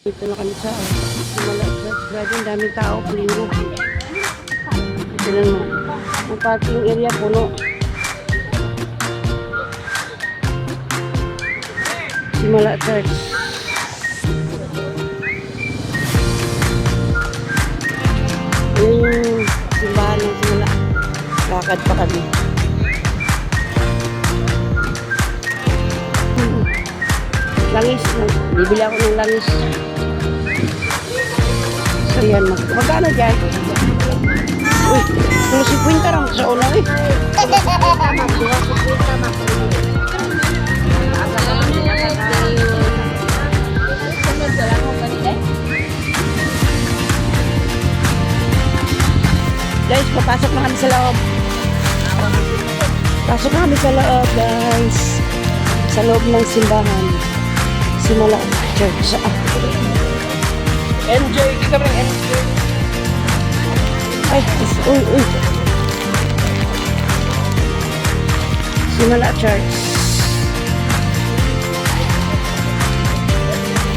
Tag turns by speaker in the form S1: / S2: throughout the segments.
S1: Dito na kami sa Simala Church. Grabe, ang daming tao, linggo. Ito na mo. Ang parking area puno. Simala Church. Yan yung simbahan ng Simala. Lakad pa kami. Langis. Bibili ako ng langis. So yan. Magkano dyan? Uy, kung 50 lang sa una eh. Guys, papasok na kami sa loob. Pasok na kami sa loob, guys. Sa loob ng simbahan. Simala Church.
S2: Enjoy, kita mo enjoy.
S1: Ay, uy. Simala Church.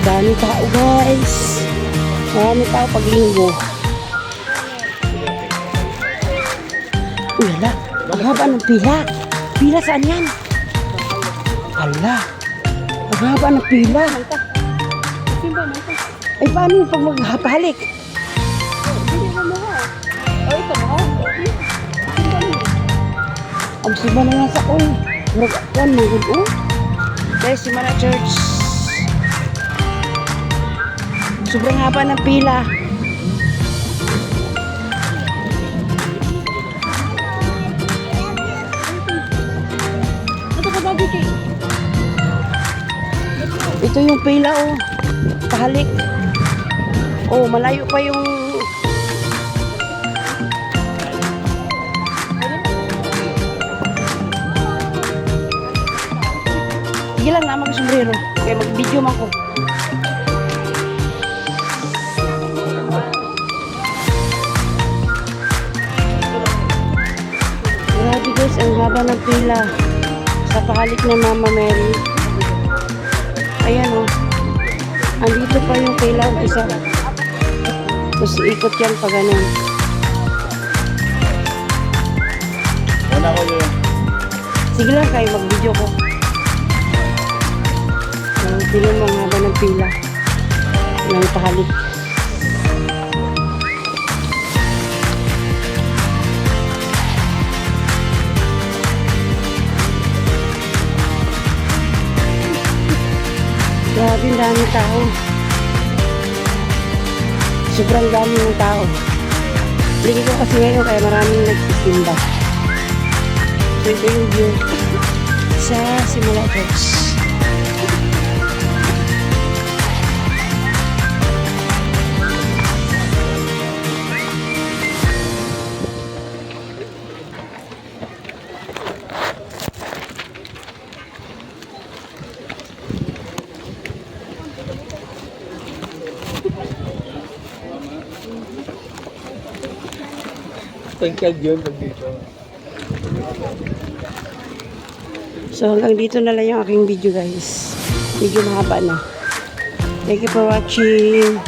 S1: Dami tao, guys. Marami tao pag linggo. Uy, hala. Ang haba ng pila. Pila saan yan? Hala. Ang haba ng pila. Ay, paano yung pag maghapalik? Ang simba na lang sa uy. Murag-akuan, manggod. Guys, Simala Church. Sobrang haba ng pila. Ito yung pila, oh. Pahalik. Oh, malayo pa yung... Sige lang na, mag-sombrero. Kaya mag-video man ko. Grabe guys, ang haba ng pila. Sa pahalik ng Mama Mary. Ayan o. Andito pa yung pila. Isa. Tapos ikot yan pa ganun.
S2: Wala ko yun.
S1: Sige lang kayo, mag-video ko. Tingnan mo ang haba ng pila. Ng pahalik. Grabe, ang daming tao. Sobrang dami ng tao. Linggo ko kasi ngayon kaya maraming nagsisimba. So ito yung view sa Simala Church.
S2: Tangkad yun pag dito.
S1: So hanggang dito na lang yung aking video guys. Medyo mahaba na. Thank you for watching.